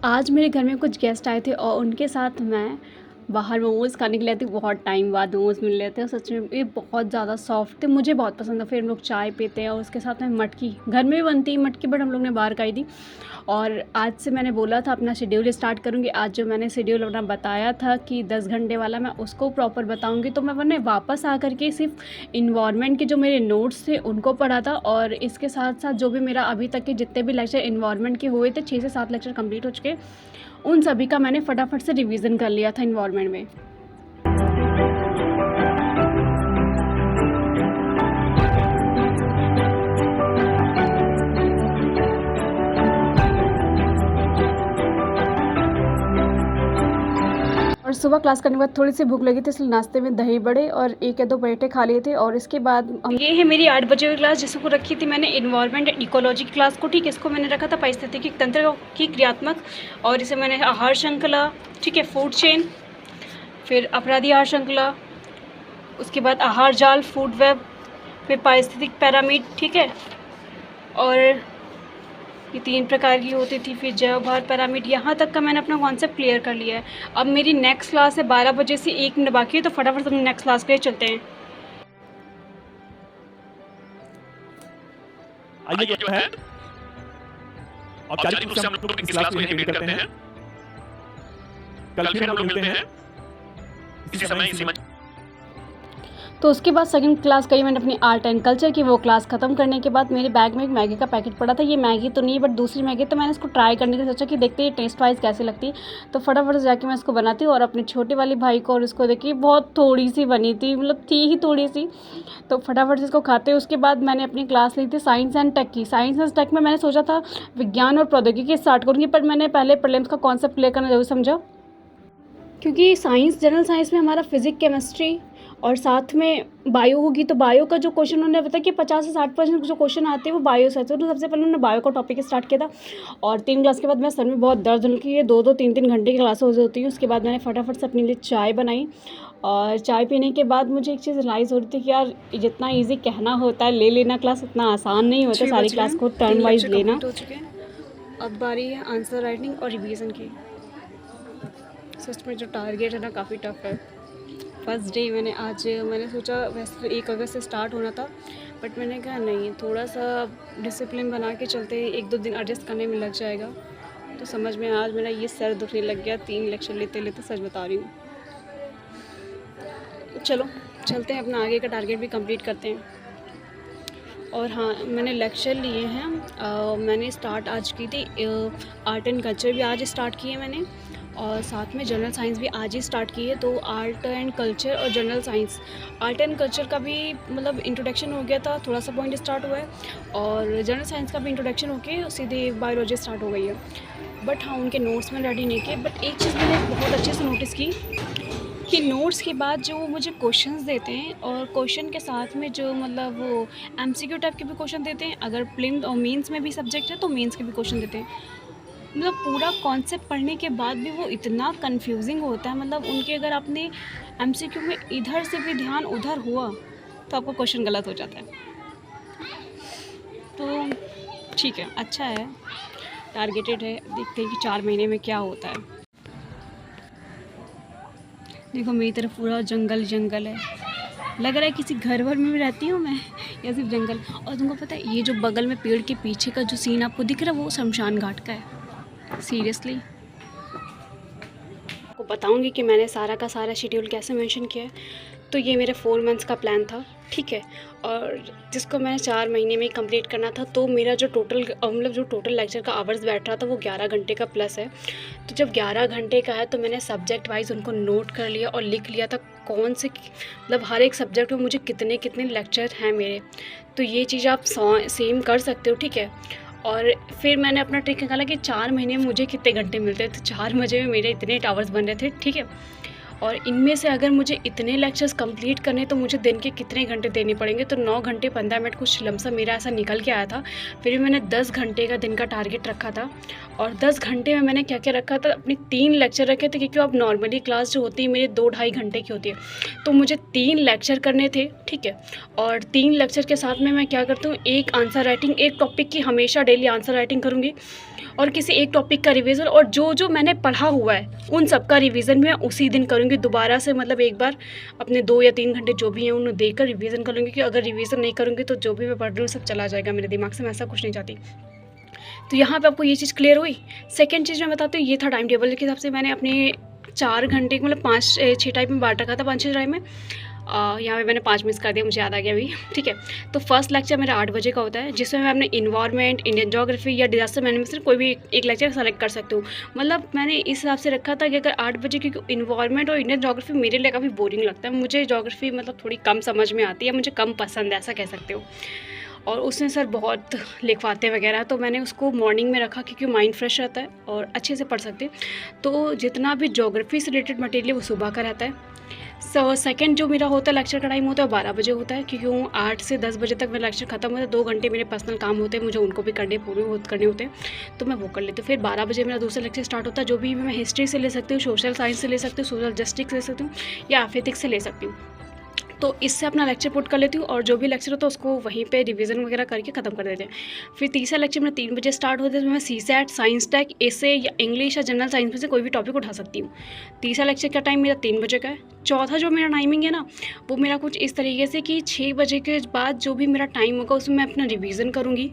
आज मेरे घर में कुछ गेस्ट आए थे और उनके साथ मैं बाहर मोमोज़ खाने के लिए थी। बहुत टाइम बाद मोमोज़ मिल रहे थे और सच में ये बहुत ज़्यादा सॉफ्ट थे, मुझे बहुत पसंद है। फिर हम लोग चाय पीते हैं और उसके साथ में मटकी, घर में भी बनती है मटकी, बट हम लोग ने बाहर खाई थी। और आज से मैंने बोला था अपना शेड्यूल स्टार्ट करूँगी। आज जो मैंने शेड्यूल अपना बताया था कि 10 घंटे वाला, मैं उसको प्रॉपर बताऊँगी। तो मैंने वापस आकर के सिर्फ इन्वायरमेंट के जो मेरे नोट्स थे उनको पढ़ा था, और इसके साथ साथ जो भी मेरा अभी तक के जितने भी लेक्चर इन्वायरमेंट के हुए थे, 6 से 7 लेक्चर कंप्लीट हो चुके, उन सभी का मैंने फटाफट से रिवीजन कर लिया था इन्वायरमेंट में। और सुबह क्लास करने के बाद थोड़ी सी भूख लगी थी, इसलिए नाश्ते में दही बड़े और 1 या 2 पराठे खा लिए थे। और इसके बाद ये है मेरी 8 बजे की क्लास, जिसको रखी थी मैंने इन्वायरमेंट एंड इकोलॉजी की क्लास को। ठीक है, इसको मैंने रखा था पारिस्थितिकी तंत्र की क्रियात्मक, और इसे मैंने आहार श्रृंखला, ठीक है, फूड चेन, फिर अपराधी आहार श्रृंखला, उसके बाद आहार जाल, फूड वेब, फिर पारिस्थितिक पैरामिड, ठीक है, और ये 3 प्रकार की होती थी। फिर जैव भार पैरामिड, यहाँ तक का मैंने अपना कॉन्सेप्ट क्लियर कर लिया है। अब मेरी नेक्स्ट क्लास है 12 बजे से 1 मिनट बाकी है, तो फटाफट हम नेक्स्ट क्लास के लिए चलते हैं। आइए जो है औपचारिक रूप से हम लोग इस क्लास को यहीं एंड करते हैं। कल फिर हम लोग मिलते हैं इसी समय इसी मंच। तो उसके बाद सेकंड क्लास करी मैंने अपनी आर्ट एंड कल्चर की। वो क्लास ख़त्म करने के बाद मेरे बैग में एक मैगी का पैकेट पड़ा था। ये मैगी तो नहीं है, बट दूसरी मैगी, तो मैंने इसको ट्राई करने की सोचा कि देखते हैं टेस्ट वाइज कैसी लगती है। तो फटाफट से जाके मैं इसको बनाती हूँ, और अपने छोटे वाली भाई को और इसको देखिए, बहुत थोड़ी सी बनी थी, मतलब थी ही थोड़ी सी। तो फटाफट से इसको खाते हैं। उसके बाद मैंने अपनी क्लास ली थी साइंस एंड टेक की। साइंस एंड टेक में मैंने सोचा था विज्ञान और प्रौद्योगिकी स्टार्ट करूँगी, पर मैंने पहले प्रीलिम्स का कॉन्सेप्ट क्लियर करना जरूर समझा, क्योंकि साइंस, जनरल साइंस में हमारा फिजिक्स, केमिस्ट्री और साथ में बायो होगी। तो बायो का जो क्वेश्चन उन्होंने बताया कि 50 से 60% जो क्वेश्चन आते हैं वो बायो से। तो सबसे पहले उन्होंने बायो का टॉपिक स्टार्ट किया था, और 3 क्लास के बाद मैं सर में बहुत दर्द होने की, 2-2 3-3 घंटे की क्लासेस होती हैं। उसके बाद मैंने फटाफट से अपने लिए चाय बनाई, और चाय पीने के बाद मुझे एक चीज़ रियलाइज़ हो रही थी कि यार जितना ईजी कहना होता है ले लेना क्लास, उतना आसान नहीं होता सारी क्लास को टर्न वाइज लेना। अब बारी है आंसर राइटिंग और रिवीजन की। सच में जो टारगेट है ना, काफ़ी टफ है। फर्स्ट डे मैंने सोचा वैसे तो 1 अगस्त से स्टार्ट होना था, बट मैंने कहा नहीं, थोड़ा सा डिसिप्लिन बना के चलते हैं, 1-2 दिन एडजस्ट करने में लग जाएगा। तो समझ में आज मेरा ये सर दुखने लग गया 3 लेक्चर लेते लेते, सच बता रही हूँ। चलो चलते हैं, अपना आगे का टारगेट भी कंप्लीट करते हैं। और हाँ, मैंने लेक्चर लिए हैं। मैंने स्टार्ट आज की थी आर्ट एंड कल्चर भी आज स्टार्ट की है मैंने, और साथ में जनरल साइंस भी आज ही स्टार्ट की है। तो आर्ट एंड कल्चर और general science, art and culture का भी मतलब इंट्रोडक्शन हो गया था, थोड़ा सा पॉइंट स्टार्ट हुआ है, और जनरल साइंस का भी इंट्रोडक्शन होके सीधे बायोलॉजी स्टार्ट हो गई है। बट हाँ, उनके नोट्स में रेडी नहीं किए। बट एक चीज़ मैंने बहुत अच्छे से नोटिस की कि नोट्स के बाद जो वो मुझे क्वेश्चंस देते हैं, और क्वेश्चन के साथ में जो मतलब वो एमसीक्यू टाइप के भी क्वेश्चन देते हैं। अगर प्रीलिम्स और मेंस में भी सब्जेक्ट है तो मेंस के भी क्वेश्चन देते हैं। मतलब पूरा कॉन्सेप्ट पढ़ने के बाद भी वो इतना कंफ्यूजिंग होता है। मतलब उनके अगर आपने एमसीक्यू में इधर से भी ध्यान उधर हुआ तो आपका क्वेश्चन गलत हो जाता है। तो ठीक है, अच्छा है, टारगेटेड है, देखते हैं कि 4 महीने में क्या होता है। देखो मेरी तरफ पूरा जंगल जंगल है, लग रहा है किसी घर भर में भी रहती हूँ मैं, या सिर्फ जंगल। और तुमको पता है, ये जो बगल में पेड़ के पीछे का जो सीन आपको दिख रहा है वो शमशान घाट का है। सीरियसली आपको बताऊंगी कि मैंने सारा का सारा शेड्यूल कैसे मेंशन किया है। तो ये मेरे 4 मंथ्स का प्लान था, ठीक है, और जिसको मैंने 4 महीने में ही कंप्लीट करना था। तो मेरा जो टोटल लेक्चर का आवर्स बैठ रहा था वो 11 घंटे का प्लस है। तो जब 11 घंटे का है तो मैंने सब्जेक्ट वाइज उनको नोट कर लिया और लिख लिया था कौन से, मतलब हर एक सब्जेक्ट में मुझे कितने कितने लेक्चर हैं मेरे। तो ये चीज़ आप सेम कर सकते हो, ठीक है। और फिर मैंने अपना ट्रिक निकाला कि 4 महीने में मुझे कितने घंटे मिलते हैं। तो 4 महीने में मेरे इतने आवर्स बन रहे थे, ठीक है। और इनमें से अगर मुझे इतने लेक्चर्स कंप्लीट करने तो मुझे दिन के कितने घंटे देने पड़ेंगे। तो 9 घंटे 15 मिनट कुछ लमसम मेरा ऐसा निकल के आया था। फिर भी मैंने 10 घंटे का दिन का टारगेट रखा था, और 10 घंटे में मैंने क्या क्या रखा था, अपनी 3 लेक्चर रखे थे, क्योंकि अब नॉर्मली क्लास जो होती है मेरी 2-2.5 घंटे की होती है। तो मुझे 3 लेक्चर करने थे, ठीक है। और 3 लेक्चर के साथ में मैं क्या करती हूँ, एक आंसर राइटिंग, एक टॉपिक की हमेशा डेली आंसर राइटिंग करूँगी। और किसी एक टॉपिक का रिवीजन, और जो जो मैंने पढ़ा हुआ है उन सब का रिवीजन मैं उसी दिन करूँगी दोबारा से, मतलब एक बार अपने 2 या 3 घंटे जो भी हैं उन्हें देकर रिवीजन कर लूँगी, कि अगर रिवीजन नहीं करूँगी तो जो भी मैं पढ़ रही हूँ सब चला जाएगा मेरे दिमाग से, मैं ऐसा कुछ नहीं चाहती। तो यहाँ पे आपको ये चीज़ क्लियर हुई। सेकंड चीज़ मैं बताती हूँ, ये था टाइम टेबल के हिसाब से मैंने अपने 4 घंटे मतलब 5-6 टाइम में बांट रखा था, 5-6 टाइम में। यहाँ पे मैंने 5 मिस कर दिया, मुझे याद आ गया अभी, ठीक है। तो फर्स्ट लेक्चर मेरा 8 बजे का होता है, जिसमें मैं अपने इन्वायरमेंट, इंडियन ज्योग्राफी या डिजास्टर मैनेजमेंट से कोई भी एक लेक्चर सेलेक्ट कर सकती हूँ। मतलब मैंने इस हिसाब से रखा था कि अगर 8 बजे, क्योंकि इन्वायरमेंट और इंडियन ज्योग्राफी मेरे लिए काफ़ी बोरिंग लगता है, मुझे ज्योग्राफी मतलब थोड़ी कम समझ में आती है, मुझे कम पसंद है, ऐसा कह सकते हो। और उसमें सर बहुत लिखवाते वगैरह, तो मैंने उसको मॉर्निंग में रखा क्योंकि माइंड फ्रेश रहता है और अच्छे से पढ़ सकते हैं। तो जितना भी ज्योग्राफी से रिलेटेड मटेरियल वो सुबह का रहता है। सेकंड जो मेरा होता है लेक्चर का टाइम होता है 12 बजे होता है, क्योंकि वो 8 से 10 बजे तक मेरा लेक्चर खत्म होता है। 2 घंटे मेरे पर्सनल काम होते हैं, मुझे उनको भी करने होते हैं, तो मैं वो कर लेती हूँ। फिर 12 बजे मेरा दूसरा लेक्चर स्टार्ट होता है, जो भी मैं हिस्ट्री से ले सकती हूँ, सोशल साइंस से ले सकती हूँ, सोशल जस्टिस से ले सकती हूँ या एथिक्स से ले सकती हूँ। तो इससे अपना लेक्चर पुट कर लेती हूँ, और जो भी लेक्चर होता है उसको वहीं पे रिवीजन वगैरह करके ख़त्म कर देते हैं। फिर तीसरा लेक्चर मेरा 3 बजे स्टार्ट होता है, जिसमें मैं CSAT, साइंस टेक, एसे या इंग्लिश या जनरल साइंस में से कोई भी टॉपिक उठा सकती हूँ। तीसरा लेक्चर का टाइम मेरा 3 बजे का है। चौथा जो मेरा टाइमिंग है ना, वो मेरा कुछ इस तरीके से कि 6 बजे के बाद जो भी मेरा टाइम होगा उसमें मैं अपना रिवीजन करूँगी,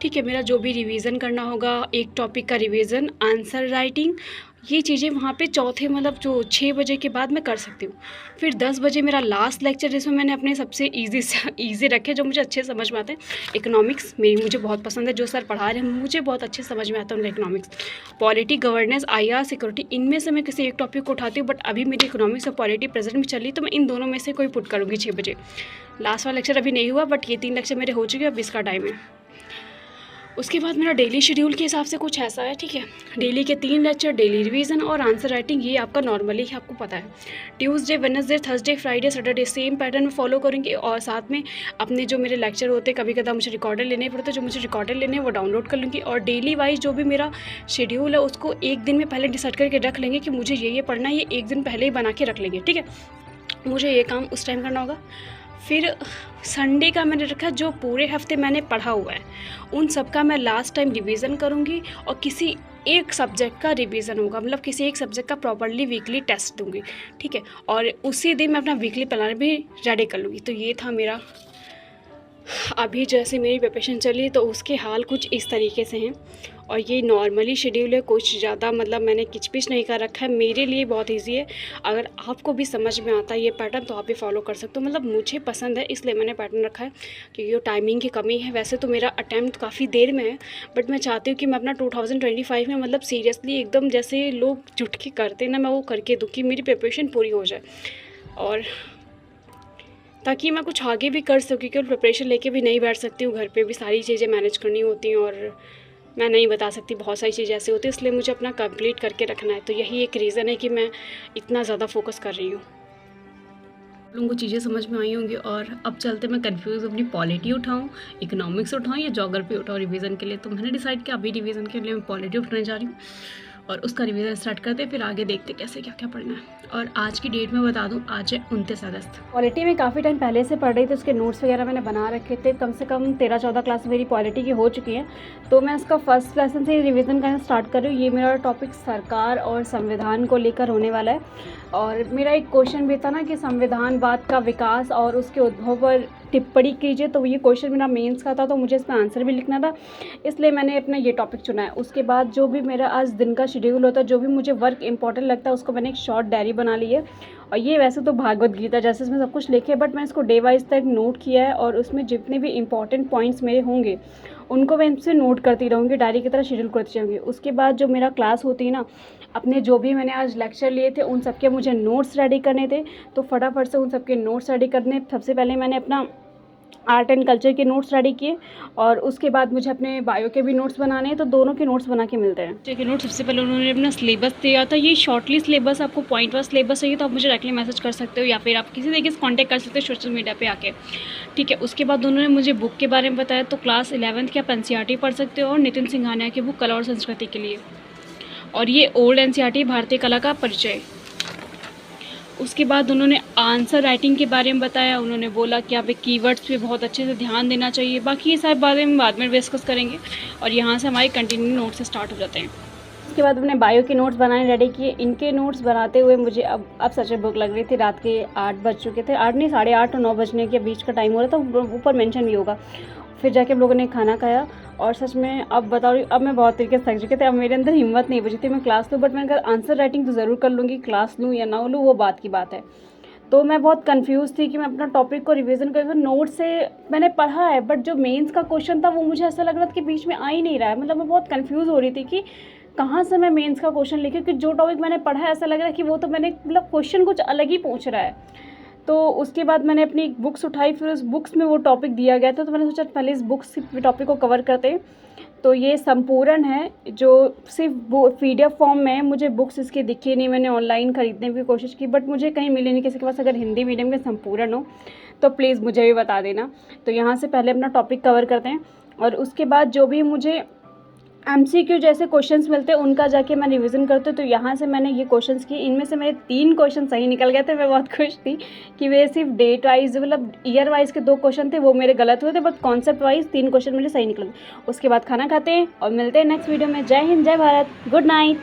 ठीक है। मेरा जो भी रिवीजन करना होगा, एक टॉपिक का रिवीजन, आंसर राइटिंग, ये चीज़ें वहाँ पे चौथे मतलब जो 6 बजे के बाद मैं कर सकती हूँ। फिर 10 बजे मेरा लास्ट लेक्चर, जिसमें मैंने अपने सबसे ईजी रखे, जो मुझे अच्छे समझ में आते हैं। इकोनॉमिक्स मुझे बहुत पसंद है, जो सर पढ़ा रहे हैं मुझे बहुत अच्छे समझ में आता है उनका economics. Polity, governance, IR, security, इनमें से मैं किसी एक टॉपिक को उठाती हूँ, बट अभी मेरी इकोनॉमिक्स और पॉलिटी प्रेजेंट में चली, तो मैं इन दोनों में से कोई पुट करूँगी 6 बजे। लास्ट वाला लेक्चर अभी नहीं हुआ, बट ये 3 लेक्चर मेरे हो चुके हैं, अब इसका टाइम है। उसके बाद मेरा डेली शेड्यूल के हिसाब से कुछ ऐसा है, ठीक है। डेली के 3 लेक्चर, डेली रिवीजन और आंसर राइटिंग, ये आपका नॉर्मली है, आपको पता है। Tuesday, Wednesday, Thursday, Friday, Saturday same pattern में फॉलो करेंगे, और साथ में अपने जो मेरे लेक्चर होते हैं, कभी कभी मुझे रिकॉर्डर लेने पड़ते, जो मुझे रिकॉर्डर लेने हैं वो डाउनलोड कर लूँगी। और डेली वाइज जो भी मेरा शेड्यूल है उसको एक दिन में पहले डिसाइड करके रख लेंगे कि मुझे ये पढ़ना है, ये एक दिन पहले ही बना के रख लेंगे, ठीक है। मुझे ये काम उस टाइम करना होगा। फिर संडे का मैंने रखा, जो पूरे हफ्ते मैंने पढ़ा हुआ है उन सब का मैं लास्ट टाइम रिवीजन करूँगी, और किसी एक सब्जेक्ट का रिवीजन होगा, मतलब किसी एक सब्जेक्ट का प्रॉपर्ली वीकली टेस्ट दूँगी, ठीक है। और उसी दिन मैं अपना वीकली प्लान भी रेडी कर लूँगी। तो ये था मेरा अभी जैसे मेरी प्रिपरेशन चली, तो उसके हाल कुछ इस तरीके से हैं। और ये नॉर्मली शेड्यूल है, कुछ ज़्यादा मतलब मैंने किचपिच नहीं कर रखा है, मेरे लिए बहुत इजी है। अगर आपको भी समझ में आता है ये पैटर्न तो आप भी फॉलो कर सकते हो, मतलब मुझे पसंद है इसलिए मैंने पैटर्न रखा है, क्योंकि टाइमिंग की कमी है। वैसे तो मेरा अटैम्प्ट काफ़ी देर में है, बट मैं चाहती हूँ कि मैं अपना 2025 में मतलब सीरियसली एकदम जैसे लोग जुट के करते ना, मैं वो करके दूँ कि मेरी प्रिपरेशन पूरी हो जाए, और ताकि मैं कुछ आगे भी कर सकूँ, क्योंकि प्रिपरेशन लेके भी नहीं बैठ सकती हूँ, घर पे भी सारी चीज़ें मैनेज करनी होती हैं, और मैं नहीं बता सकती, बहुत सारी चीज़ें ऐसी होती है, इसलिए मुझे अपना कंप्लीट करके रखना है। तो यही एक रीज़न है कि मैं इतना ज़्यादा फोकस कर रही हूँ। आप लोगों को चीज़ें समझ में आई होंगी। और अब चलते मैं कंफ्यूज अपनी पॉलिटी उठाऊँ, इकोनॉमिक्स उठाऊँ या ज्योग्राफी उठाऊँ रिवीजन के लिए। तो मैंने डिसाइड किया अभी रिवीजन के लिए मैं पॉलिटी उठाने जा रही हूँ, और उसका रिवीजन स्टार्ट करते, फिर आगे देखते कैसे क्या क्या पढ़ना है। और आज की डेट में बता दूं, आज है 29 अगस्त। पॉलिटी में काफ़ी टाइम पहले से पढ़ रही थी, उसके नोट्स वगैरह मैंने बना रखे थे, कम से कम 13-14 क्लास मेरी पॉलिटी की हो चुकी है। तो मैं उसका फर्स्ट लेसन से रिवीजन करना स्टार्ट कर रही हूँ। ये मेरा टॉपिक सरकार और संविधान को लेकर होने वाला है। और मेरा एक क्वेश्चन भी था ना कि संविधानवाद का विकास और उसके उद्भव पर टिप्पणी कीजिए, तो ये क्वेश्चन मेरा मेंस का था, तो मुझे इसमें आंसर भी लिखना था, इसलिए मैंने अपना ये टॉपिक चुना है। उसके बाद जो भी मेरा आज दिन का शेड्यूल होता है, जो भी मुझे वर्क इंपॉर्टेंट लगता है, उसको मैंने एक शॉर्ट डायरी बना ली है। और ये वैसे तो भागवत गीता जैसे इसमें सब कुछ लिखे है, बट मैं इसको डे वाइज तक नोट किया है, और उसमें जितने भी इंपॉर्टेंट पॉइंट्स मेरे होंगे उनको मैं इनसे नोट करती रहूँगी, डायरी की तरह शेड्यूल करती जाऊँगी। उसके बाद जो मेरा क्लास होती है ना, अपने जो भी मैंने आज लेक्चर लिए थे उन सब के मुझे नोट्स रेडी करने थे, तो फटाफट से उन सब के नोट्स रेडी करने। सबसे पहले मैंने अपना आर्ट एंड कल्चर के नोट्स रेडी किए, और उसके बाद मुझे अपने बायो के भी नोट्स बनाने हैं, तो दोनों के नोट्स बना के मिलते हैं। ठीक है, नोट सबसे पहले उन्होंने अपना सिलेबस दिया था। ये शॉर्टली सिलेबस, आपको पॉइंट वाइज सिलेबस चाहिए तो आप मुझे डायरेक्टली मैसेज कर सकते हो, या फिर आप किसी तरीके से कॉन्टैक्ट कर सकते हो सोशल मीडिया पे आके, ठीक है। उसके बाद उन्होंने मुझे बुक के बारे में बताया, तो क्लास 11th की आप NCERT पढ़ सकते हो, और नितिन सिंघानिया की बुक कला और संस्कृति के लिए, और ये ओल्ड NCERT भारतीय कला का परिचय। उसके बाद उन्होंने आंसर राइटिंग के बारे में बताया। उन्होंने बोला कि यहाँ पे कीवर्ड्स पे बहुत अच्छे से ध्यान देना चाहिए। बाकी ये सारी बातें हम बाद में डिस्कस करेंगे और यहाँ से हमारे कंटिन्यू नोट्स से स्टार्ट हो जाते हैं। उसके बाद हमने बायो के नोट्स बनाने रेडी किए। इनके नोट्स बनाते हुए मुझे अब सच में भूख लग रही थी। रात के 8 बज चुके थे, 8 नहीं 8:30 और 9 बजने के बीच का टाइम हो रहा था, ऊपर मेंशन भी होगा। फिर जाके हम लोगों ने खाना खाया और सच में अब बता रही हूँ, अब मैं बहुत तरीके से थक चुके थे। अब मेरे अंदर हिम्मत नहीं बची थी मैं क्लास लूँ, बट मैंने कहा आंसर राइटिंग तो ज़रूर कर लूँगी, क्लास लूँ या ना लूँ वो बात की बात है। तो मैं बहुत कंफ्यूज थी कि मैं अपना टॉपिक को रिवीजन कर, नोट से मैंने पढ़ा है बट जो मेंस का क्वेश्चन था वो मुझे ऐसा लग रहा था कि बीच में आ ही नहीं रहा है। मतलब मैं बहुत कंफ्यूज हो रही थी कि कहाँ से मैं मेंस का क्वेश्चन लिखूँ, क्योंकि जो टॉपिक मैंने पढ़ा है ऐसा लग रहा है कि वो तो मैंने मतलब क्वेश्चन कुछ अलग ही पूछ रहा है। तो उसके बाद मैंने अपनी बुक्स उठाई, फिर उस बुक्स में वो टॉपिक दिया गया था, तो मैंने सोचा पहले इस बुक्स टॉपिक को कवर करते हैं। तो ये संपूर्ण है जो सिर्फ PDF फॉर्म में है। मुझे बुक्स इसके दिखी नहीं, मैंने ऑनलाइन ख़रीदने की कोशिश की बट मुझे कहीं मिले नहीं किसी के पास। अगर हिंदी मीडियम के संपूर्ण हो तो प्लीज़ मुझे भी बता देना। तो यहाँ से पहले अपना टॉपिक कवर करते हैं और उसके बाद जो भी मुझे MCQ जैसे क्वेश्चंस मिलते हैं उनका जाके मैं रिवीजन करती हूँ। तो यहाँ से मैंने ये क्वेश्चंस किए, इनमें से मेरे 3 क्वेश्चन सही निकल गए थे। मैं बहुत खुश थी कि वे सिर्फ डेट वाइज मतलब ईयर वाइज के 2 क्वेश्चन थे वो मेरे गलत हुए थे, बट कॉन्सेप्ट वाइज 3 क्वेश्चन मेरे सही निकले। उसके बाद खाना खाते हैं और मिलते हैं नेक्स्ट वीडियो में। जय हिंद, जय भारत, गुड नाइट।